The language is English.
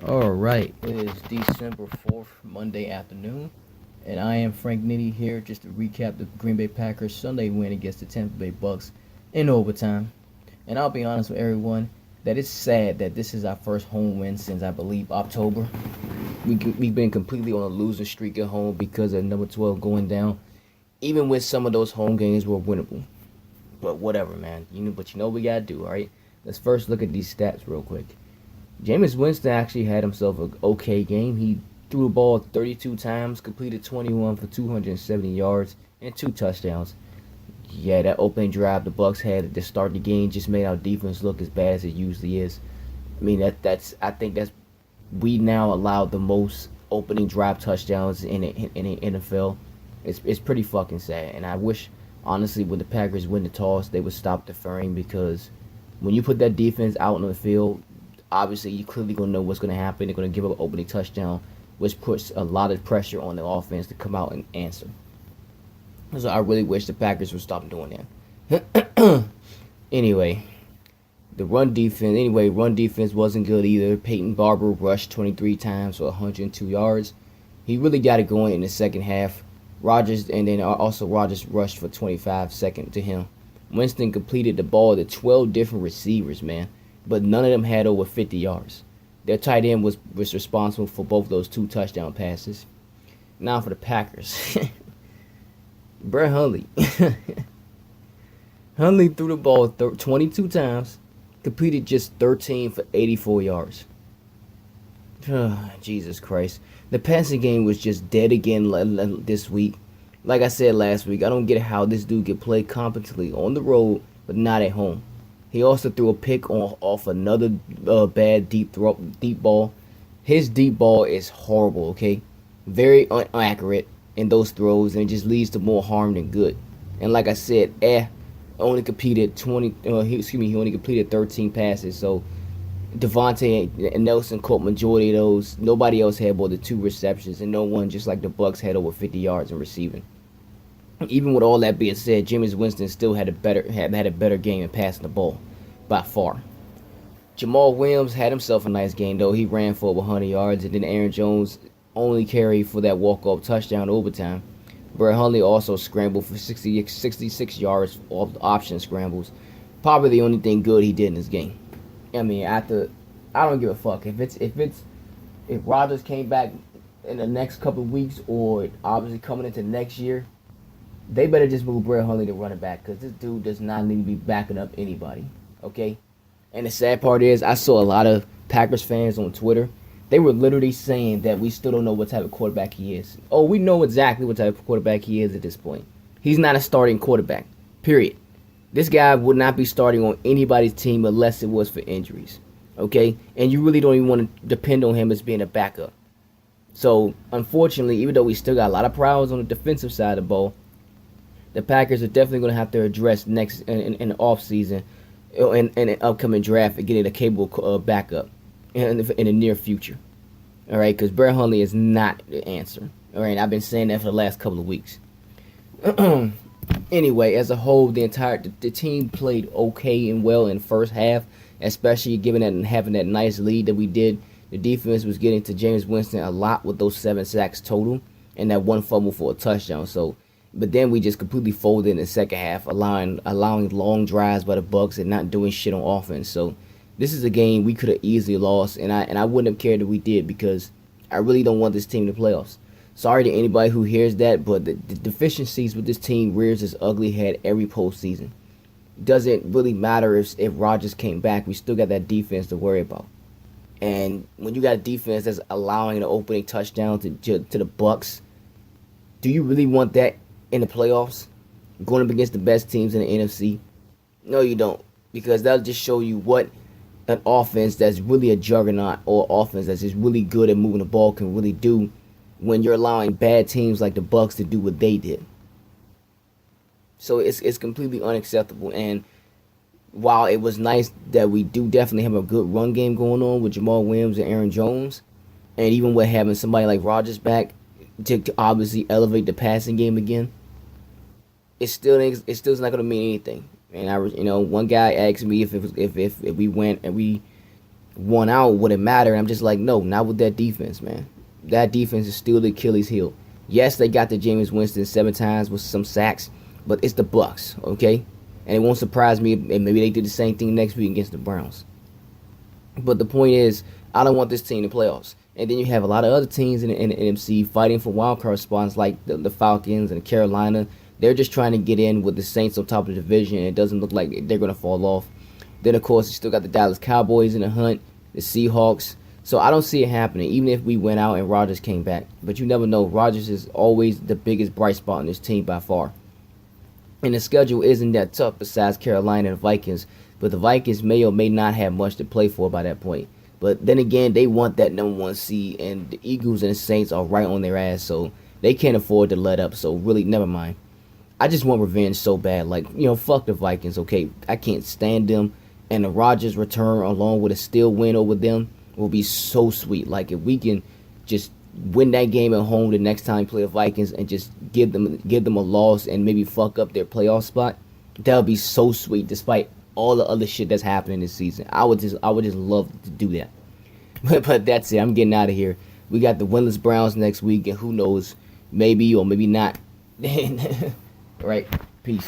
All right, it is December 4th, Monday afternoon, and I am Frank Nitty here just to recap the Green Bay Packers Sunday win against the Tampa Bay Bucs in overtime. And I'll be honest with everyone that it's sad that this is our first home win since I believe October. We've been completely on a losing streak at home because of number 12 going down. Even with some of those home games were winnable. But whatever, man. But you know what we gotta do, all right? Let's first look at these stats real quick. Jameis Winston actually had himself an okay game. He threw the ball 32 times, completed 21 for 270 yards and 2 touchdowns. Yeah, that opening drive the Bucs had to start the game just made our defense look as bad as it usually is. I mean I think that's we now allow the most opening drive touchdowns in the NFL. It's pretty fucking sad, and I wish honestly when the Packers win the toss they would stop deferring because when you put that defense out on the field, obviously you clearly gonna know what's gonna happen. They're gonna give up an opening touchdown, which puts a lot of pressure on the offense to come out and answer. So I really wish the Packers would stop doing that. Anyway, run defense wasn't good either. Peyton Barber rushed 23 times for 102 yards. He really got it going in the second half. Rogers rushed for 25 second to him. Winston completed the ball to 12 different receivers, man, but none of them had over 50 yards. Their tight end was responsible for both those 2 touchdown passes. Now for the Packers. Brett Hundley. Hundley threw the ball 22 times, completed just 13 for 84 yards. Jesus Christ. The passing game was just dead again this week. Like I said last week, I don't get how this dude can play competently on the road, but not at home. He also threw a pick off another bad deep ball. His deep ball is horrible, okay? Very inaccurate in those throws, and it just leads to more harm than good. And like I said, only completed he only completed 13 passes, so Devontae and Nelson caught majority of those. Nobody else had more than 2 receptions, and no one, just like the Bucs, had over 50 yards in receiving. Even with all that being said, Jameis Winston still had a better game in passing the ball, by far. Jamal Williams had himself a nice game though. He ran for over 100 yards, and then Aaron Jones only carried for that walk-off touchdown overtime. Brett Hundley also scrambled for 66 yards off the option scrambles. Probably the only thing good he did in this game. I mean, I don't give a fuck if Rodgers came back in the next couple of weeks or obviously coming into next year. They better just move Brett Hundley to running back because this dude does not need to be backing up anybody. Okay? And the sad part is I saw a lot of Packers fans on Twitter. They were literally saying that we still don't know what type of quarterback he is. Oh, we know exactly what type of quarterback he is at this point. He's not a starting quarterback. Period. This guy would not be starting on anybody's team unless it was for injuries. Okay? And you really don't even want to depend on him as being a backup. So, unfortunately, even though we still got a lot of problems on the defensive side of the ball, the Packers are definitely going to have to address next in the offseason and an upcoming draft and getting a capable backup in the near future. All right, because Brett Hundley is not the answer. All right, I've been saying that for the last couple of weeks. Anyway, as a whole, the team played okay and well in the first half, especially given that and having that nice lead that we did. The defense was getting to Jameis Winston a lot with those 7 sacks total and that 1 fumble for a touchdown. But then we just completely folded in the second half, allowing long drives by the Bucs and not doing shit on offense. So this is a game we could have easily lost, and I wouldn't have cared if we did because I really don't want this team to playoffs. Sorry to anybody who hears that, but the deficiencies with this team rears its ugly head every postseason. Doesn't really matter if Rodgers came back. We still got that defense to worry about. And when you got a defense that's allowing the opening touchdown to the Bucs, do you really want that in the playoffs? Going up against the best teams in the NFC? No, you don't. Because that'll just show you what an offense that's really a juggernaut or offense that's just really good at moving the ball can really do when you're allowing bad teams like the Bucs to do what they did. So it's completely unacceptable. And while it was nice that we do definitely have a good run game going on with Jamal Williams and Aaron Jones, and even with having somebody like Rodgers back to obviously elevate the passing game again, it's still not going to mean anything. And one guy asked me if we went and we won out, would it matter? And I'm just like, no, not with that defense, man. That defense is still the Achilles heel. Yes, they got the Jameis Winston 7 times with some sacks, but it's the Bucs, okay? And it won't surprise me if maybe they did the same thing next week against the Browns. But the point is, I don't want this team in the playoffs. And then you have a lot of other teams in the NFC fighting for wildcard spots like the Falcons and Carolina. They're just trying to get in with the Saints on top of the division, and it doesn't look like they're going to fall off. Then, of course, you still got the Dallas Cowboys in the hunt, the Seahawks. So I don't see it happening, even if we went out and Rodgers came back. But you never know. Rodgers is always the biggest bright spot in this team by far. And the schedule isn't that tough besides Carolina and the Vikings. But the Vikings may or may not have much to play for by that point. But then again, they want that number 1 seed. And the Eagles and the Saints are right on their ass. So they can't afford to let up. So really, never mind. I just want revenge so bad. Like, fuck the Vikings, okay? I can't stand them. And the Rodgers return along with a still win over them will be so sweet. Like, if we can just win that game at home the next time we play the Vikings and just give them a loss and maybe fuck up their playoff spot, that would be so sweet despite all the other shit that's happening this season. I would just love to do that. But that's it. I'm getting out of here. We got the winless Browns next week, and who knows, maybe or maybe not. Right? Peace.